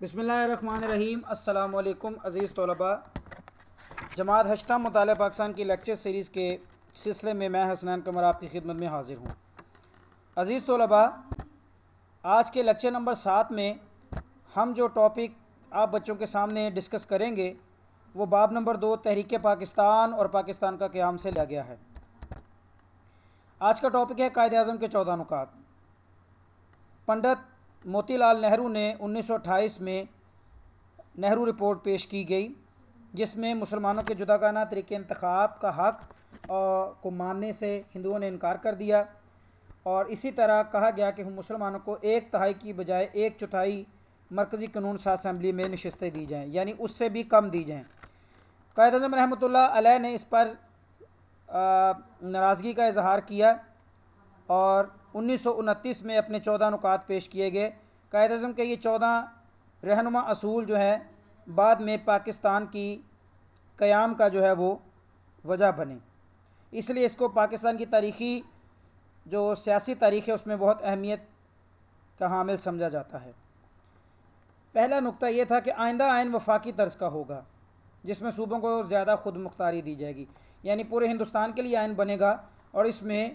بسم اللہ الرحمن الرحیم۔ السلام علیکم عزیز طلباء۔ جماعت ہشتہ مطالعہ پاکستان کی لیکچر سیریز کے سلسلے میں حسنین قمر آپ کی خدمت میں حاضر ہوں۔ عزیز طلباء، آج کے لیکچر نمبر 7 میں ہم جو ٹاپک آپ بچوں کے سامنے ڈسکس کریں گے وہ باب نمبر 2 تحریک پاکستان اور پاکستان کا قیام سے لیا گیا ہے۔ آج کا ٹاپک ہے قائد اعظم کے 14 نکات۔ پنڈت موتی لال نہرو نے 1928 میں نہرو رپورٹ پیش کی گئی، جس میں مسلمانوں کے جداگانہ طریقے انتخاب کا حق کو ماننے سے ہندوؤں نے انکار کر دیا، اور اسی طرح کہا گیا کہ مسلمانوں کو 1/3 کی بجائے 1/4 مرکزی قانون ساز اسمبلی میں نشستیں دی جائیں، یعنی اس سے بھی کم دی جائیں۔ قائد اعظم رحمۃ اللہ علیہ نے اس پر ناراضگی کا اظہار کیا اور 1929 میں اپنے 14 نکات پیش کیے گئے۔ قائد اعظم کے یہ 14 رہنما اصول جو ہے بعد میں پاکستان کی قیام کا جو ہے وہ وجہ بنے، اس لیے اس کو پاکستان کی تاریخی جو سیاسی تاریخ ہے اس میں بہت اہمیت کا حامل سمجھا جاتا ہے۔ پہلا نقطہ یہ تھا کہ آئندہ آئین وفاقی طرز کا ہوگا، جس میں صوبوں کو زیادہ خود مختاری دی جائے گی، یعنی پورے ہندوستان کے لیے آئین بنے گا، اور اس میں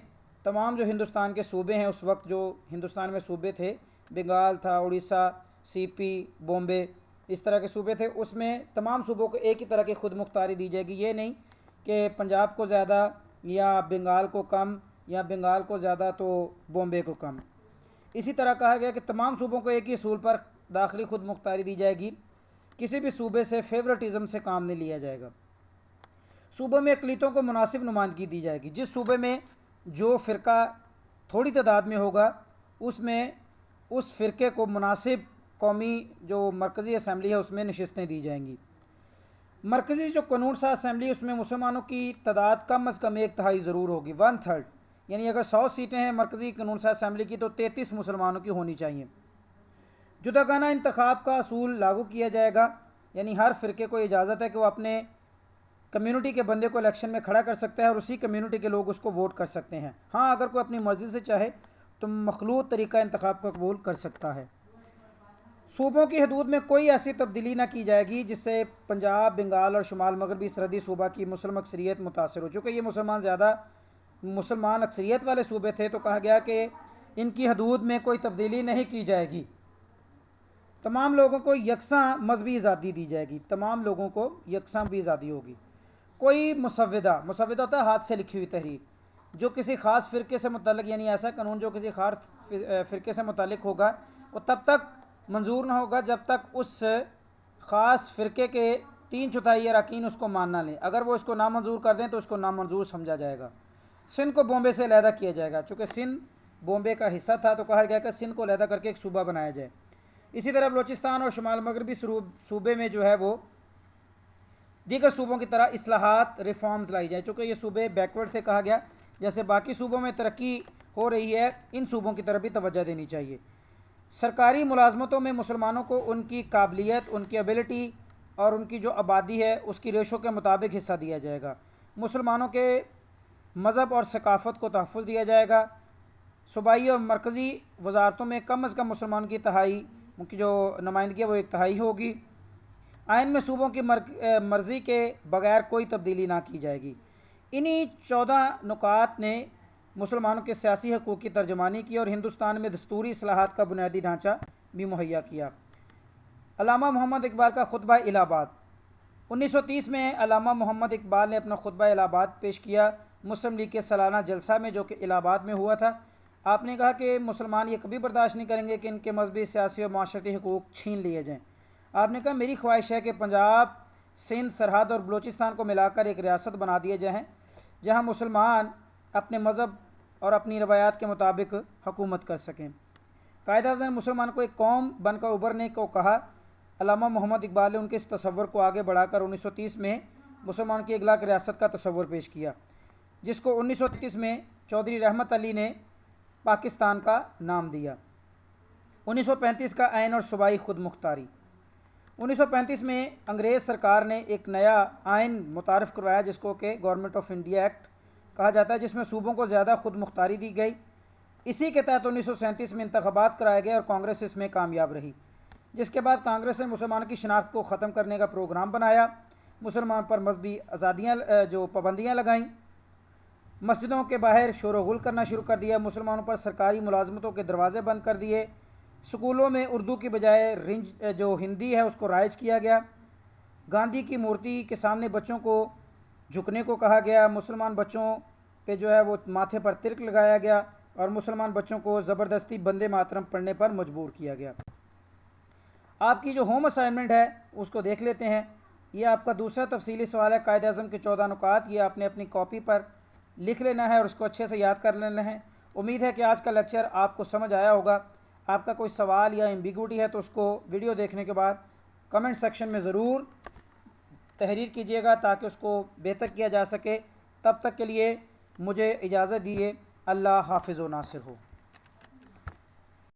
تمام جو ہندوستان کے صوبے ہیں، اس وقت جو ہندوستان میں صوبے تھے، بنگال تھا، اڑیسہ، سی پی، بامبے، اس طرح کے صوبے تھے، اس میں تمام صوبوں کو ایک ہی طرح کی خود مختاری دی جائے گی۔ یہ نہیں کہ پنجاب کو زیادہ یا بنگال کو کم، یا بنگال کو زیادہ تو بامبے کو کم۔ اسی طرح کہا گیا کہ تمام صوبوں کو ایک ہی اصول پر داخلی خود مختاری دی جائے گی، کسی بھی صوبے سے فیورٹزم سے کام نہیں لیا جائے گا۔ صوبوں میں اقلیتوں کو مناسب نمائندگی دی جائے گی، جس صوبے میں جو فرقہ تھوڑی تعداد میں ہوگا اس میں اس فرقے کو مناسب قومی جو مرکزی اسمبلی ہے اس میں نشستیں دی جائیں گی۔ مرکزی جو قانون ساز اسمبلی اس میں مسلمانوں کی تعداد کم از کم 1/3 ضرور ہوگی، 1/3، یعنی اگر 100 سیٹیں ہیں مرکزی قانون ساز اسمبلی کی تو 33 مسلمانوں کی ہونی چاہیے۔ جداگانہ انتخاب کا اصول لاگو کیا جائے گا، یعنی ہر فرقے کو اجازت ہے کہ وہ اپنے کمیونٹی کے بندے کو الیکشن میں کھڑا کر سکتا ہے اور اسی کمیونٹی کے لوگ اس کو ووٹ کر سکتے ہیں۔ ہاں، اگر کوئی اپنی مرضی سے چاہے تو مخلوط طریقہ انتخاب کو قبول کر سکتا ہے۔ صوبوں کی حدود میں کوئی ایسی تبدیلی نہ کی جائے گی جس سے پنجاب، بنگال اور شمال مغربی سرحدی صوبہ کی مسلم اکثریت متاثر ہو۔ چونکہ یہ مسلمان اکثریت والے صوبے تھے تو کہا گیا کہ ان کی حدود میں کوئی تبدیلی نہیں کی جائے گی۔ تمام لوگوں کو یکساں مذہبی آزادی دی جائے گی، تمام لوگوں کو یکساں بھی آزادی ہوگی۔ کوئی مسودہ ہوتا ہے ہاتھ سے لکھی ہوئی تحریر، جو کسی خاص فرقے سے متعلق، یعنی ایسا قانون جو کسی خاص فرقے سے متعلق ہوگا وہ تب تک منظور نہ ہوگا جب تک اس خاص فرقے کے 3/4 اراکین اس کو مان نہ لیں۔ اگر وہ اس کو نامنظور کر دیں تو اس کو نامنظور سمجھا جائے گا۔ سندھ کو بامبے سے علیحدہ کیا جائے گا، چونکہ سندھ بامبے کا حصہ تھا تو کہا گیا کہ سندھ کو علیحدہ کر کے ایک صوبہ بنایا جائے۔ اسی طرح بلوچستان اور شمال مغربی صوبے میں جو ہے وہ دیگر صوبوں کی طرح اصلاحات، ریفارمز لائی جائیں، چونکہ یہ صوبے بیکورڈ تھے، کہا گیا جیسے باقی صوبوں میں ترقی ہو رہی ہے ان صوبوں کی طرف بھی توجہ دینی چاہیے۔ سرکاری ملازمتوں میں مسلمانوں کو ان کی قابلیت، ان کی ایبلٹی اور ان کی جو آبادی ہے اس کی ریشو کے مطابق حصہ دیا جائے گا۔ مسلمانوں کے مذہب اور ثقافت کو تحفظ دیا جائے گا۔ صوبائی اور مرکزی وزارتوں میں کم از کم مسلمانوں کی تہائی، ان کی جو نمائندگی ہے وہ 1/3 ہوگی۔ آئین میں صوبوں کی مرضی کے بغیر کوئی تبدیلی نہ کی جائے گی۔ انہی 14 نکات نے مسلمانوں کے سیاسی حقوق کی ترجمانی کی اور ہندوستان میں دستوری اصلاحات کا بنیادی ڈھانچہ بھی مہیا کیا۔ علامہ محمد اقبال کا خطبہ الہ آباد۔ 1930 میں علامہ محمد اقبال نے اپنا خطبہ الہ آباد پیش کیا مسلم لیگ کے سالانہ جلسہ میں، جو کہ الہ آباد میں ہوا تھا۔ آپ نے کہا کہ مسلمان یہ کبھی برداشت نہیں کریں گے کہ ان کے مذہبی، سیاسی اور معاشرتی حقوق چھین لیے جائیں۔ آپ نے کہا میری خواہش ہے کہ پنجاب، سندھ، سرحد اور بلوچستان کو ملا کر ایک ریاست بنا دیے جائیں جہاں مسلمان اپنے مذہب اور اپنی روایات کے مطابق حکومت کر سکیں۔ قائد اعظم نے مسلمان کو ایک قوم بن کر ابھرنے کو کہا۔ علامہ محمد اقبال نے ان کے اس تصور کو آگے بڑھا کر 1930 میں مسلمان کی ایک لاکھ ریاست کا تصور پیش کیا، جس کو 1933 میں چودھری رحمت علی نے پاکستان کا نام دیا۔ 1935 کا آئین اور صوبائی خود مختاری۔ 1935 میں انگریز سرکار نے ایک نیا آئین متعارف کروایا جس کو کہ گورنمنٹ آف انڈیا ایکٹ کہا جاتا ہے، جس میں صوبوں کو زیادہ خود مختاری دی گئی۔ اسی کے تحت 1937 میں انتخابات کرائے گئے اور کانگریس اس میں کامیاب رہی۔ جس کے بعد کانگریس نے مسلمانوں کی شناخت کو ختم کرنے کا پروگرام بنایا، مسلمان پر مذہبی آزادیاں جو پابندیاں لگائیں، مسجدوں کے باہر شور و غل کرنا شروع کر دیا، مسلمانوں پر سرکاری ملازمتوں کے دروازے بند کر دیے، اسکولوں میں اردو کی بجائے جو ہندی ہے اس کو رائج کیا گیا، گاندھی کی مورتی کے سامنے بچوں کو جھکنے کو کہا گیا، مسلمان بچوں پہ جو ہے وہ ماتھے پر ترک لگایا گیا اور مسلمان بچوں کو زبردستی بندے ماترم پڑھنے پر مجبور کیا گیا۔ آپ کی جو ہوم اسائنمنٹ ہے اس کو دیکھ لیتے ہیں۔ یہ آپ کا دوسرا تفصیلی سوال ہے، قائد اعظم کے 14 نکات، یہ آپ نے اپنی کاپی پر لکھ لینا ہے اور اس کو اچھے سے یاد کر لینا ہے۔ امید ہے کہ آج کا لیکچر آپ کو سمجھ آیا ہوگا۔ آپ کا کوئی سوال یا ایمبیگوٹی ہے تو اس کو ویڈیو دیکھنے کے بعد کمنٹ سیکشن میں ضرور تحریر کیجیے گا تاکہ اس کو بہتر کیا جا سکے۔ تب تک کے لیے مجھے اجازت دیے۔ اللہ حافظ و ناصر ہو۔